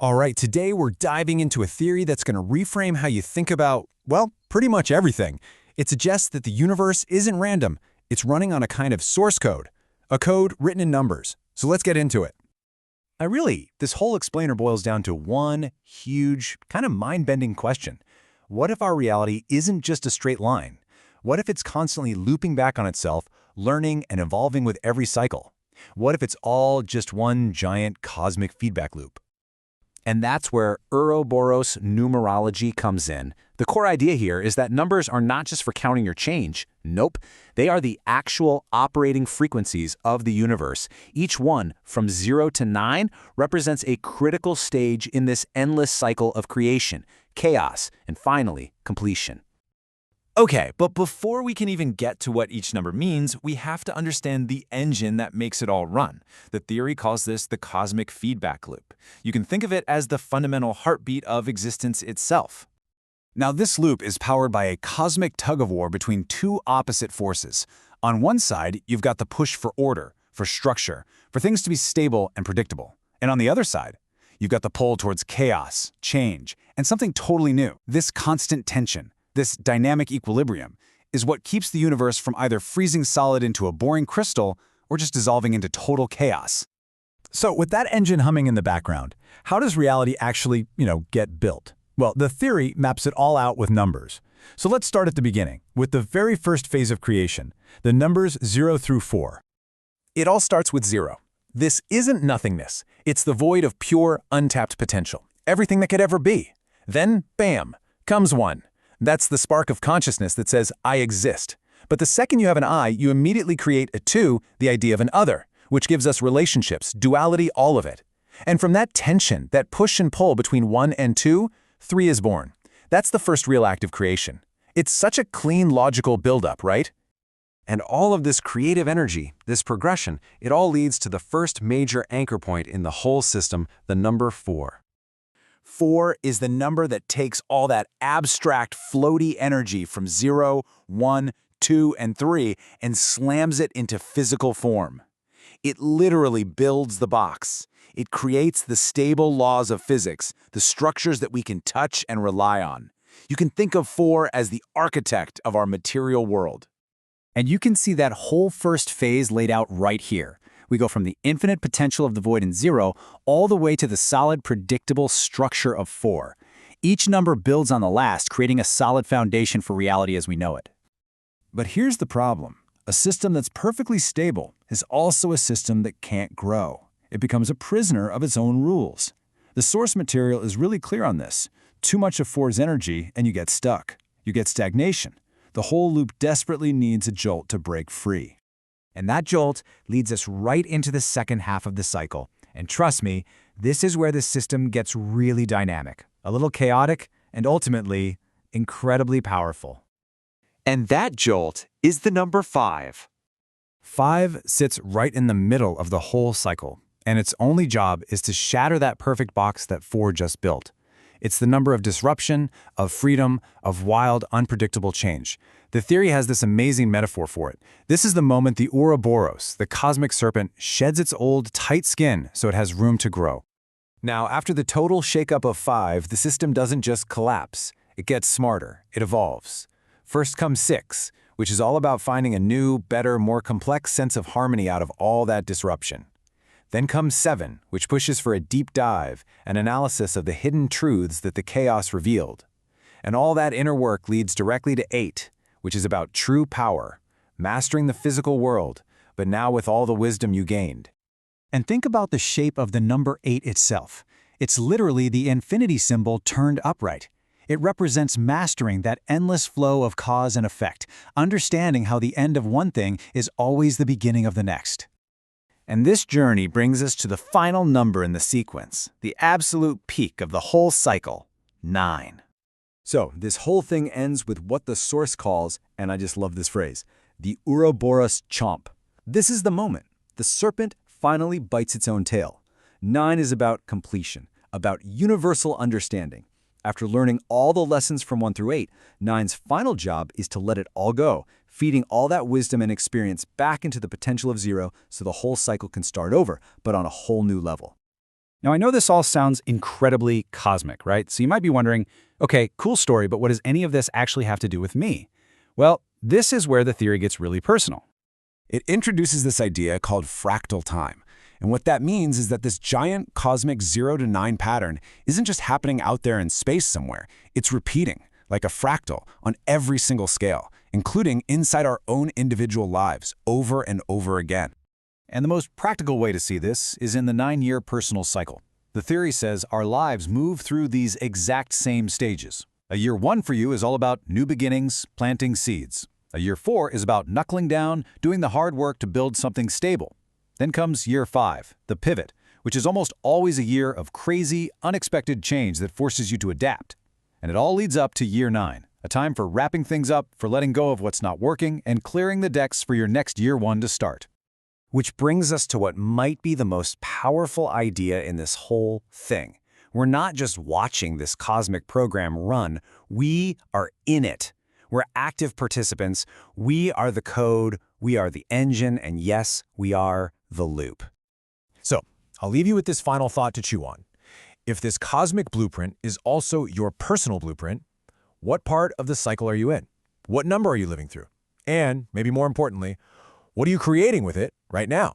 All right, today we're diving into a theory that's going to reframe how you think about, well, pretty much everything. It suggests that the universe isn't random. It's running on a kind of source code, a code written in numbers. So let's get into it. This whole explainer boils down to one huge, kind of mind-bending question. What if our reality isn't just a straight line? What if it's constantly looping back on itself, learning and evolving with every cycle? What if it's all just one giant cosmic feedback loop? And that's where Ouroboros Numerology comes in. The core idea here is that numbers are not just for counting your change. Nope, they are the actual operating frequencies of the universe. Each one, from 0 to 9, represents a critical stage in this endless cycle of creation, chaos, and finally, completion. Okay, but before we can even get to what each number means, we have to understand the engine that makes it all run. The theory calls this the cosmic feedback loop. You can think of it as the fundamental heartbeat of existence itself. Now, this loop is powered by a cosmic tug-of-war between two opposite forces. On one side, you've got the push for order, for structure, for things to be stable and predictable. And on the other side, you've got the pull towards chaos, change, and something totally new. This constant tension, this dynamic equilibrium, is what keeps the universe from either freezing solid into a boring crystal or just dissolving into total chaos. So with that engine humming in the background, how does reality actually, get built? Well, the theory maps it all out with numbers. So let's start at the beginning, with the very first phase of creation, the numbers 0 through 4. It all starts with 0. This isn't nothingness. It's the void of pure, untapped potential. Everything that could ever be. Then, bam, comes 1. That's the spark of consciousness that says, I exist. But the second you have an I, you immediately create a 2, the idea of an other, which gives us relationships, duality, all of it. And from that tension, that push and pull between 1 and 2, 3 is born. That's the first real act of creation. It's such a clean, logical buildup, right? And all of this creative energy, this progression, it all leads to the first major anchor point in the whole system, the number 4. 4 is the number that takes all that abstract, floaty energy from 0, 1, 2, and 3 and slams it into physical form. It literally builds the box. It creates the stable laws of physics, the structures that we can touch and rely on. You can think of 4 as the architect of our material world. And you can see that whole first phase laid out right here. We go from the infinite potential of the void in 0 all the way to the solid, predictable structure of 4. Each number builds on the last, creating a solid foundation for reality as we know it. But here's the problem. A system that's perfectly stable is also a system that can't grow. It becomes a prisoner of its own rules. The source material is really clear on this. Too much of 4's energy and you get stuck. You get stagnation. The whole loop desperately needs a jolt to break free. And that jolt leads us right into the second half of the cycle. And trust me, this is where the system gets really dynamic, a little chaotic, and ultimately, incredibly powerful. And that jolt is the number 5. 5 sits right in the middle of the whole cycle, and its only job is to shatter that perfect box that 4 just built. It's the number of disruption, of freedom, of wild, unpredictable change. The theory has this amazing metaphor for it. This is the moment the Ouroboros, the cosmic serpent, sheds its old, tight skin so it has room to grow. Now, after the total shakeup of 5, the system doesn't just collapse. It gets smarter. It evolves. First comes 6, which is all about finding a new, better, more complex sense of harmony out of all that disruption. Then comes 7, which pushes for a deep dive, an analysis of the hidden truths that the chaos revealed. And all that inner work leads directly to 8, which is about true power, mastering the physical world, but now with all the wisdom you gained. And think about the shape of the number 8 itself. It's literally the infinity symbol turned upright. It represents mastering that endless flow of cause and effect, understanding how the end of one thing is always the beginning of the next. And this journey brings us to the final number in the sequence, the absolute peak of the whole cycle, 9. So this whole thing ends with what the source calls, and I just love this phrase, the Ouroboros chomp. This is the moment. The serpent finally bites its own tail. 9 is about completion, about universal understanding. After learning all the lessons from 1 through 8, 9's final job is to let it all go, feeding all that wisdom and experience back into the potential of 0 so the whole cycle can start over, but on a whole new level. Now, I know this all sounds incredibly cosmic, right? So you might be wondering, okay, cool story, but what does any of this actually have to do with me? Well, this is where the theory gets really personal. It introduces this idea called fractal time. And what that means is that this giant cosmic 0 to 9 pattern isn't just happening out there in space somewhere. It's repeating, like a fractal, on every single scale, including inside our own individual lives, over and over again. And the most practical way to see this is in the 9-year personal cycle. The theory says our lives move through these exact same stages. A year 1 for you is all about new beginnings, planting seeds. A year 4 is about knuckling down, doing the hard work to build something stable. Then comes year 5, the pivot, which is almost always a year of crazy, unexpected change that forces you to adapt. And it all leads up to year 9, a time for wrapping things up, for letting go of what's not working, and clearing the decks for your next year 1 to start. Which brings us to what might be the most powerful idea in this whole thing. We're not just watching this cosmic program run, we are in it. We're active participants, we are the code, we are the engine, and yes, we are the loop. So, I'll leave you with this final thought to chew on. If this cosmic blueprint is also your personal blueprint, what part of the cycle are you in? What number are you living through? And, maybe more importantly, what are you creating with it right now?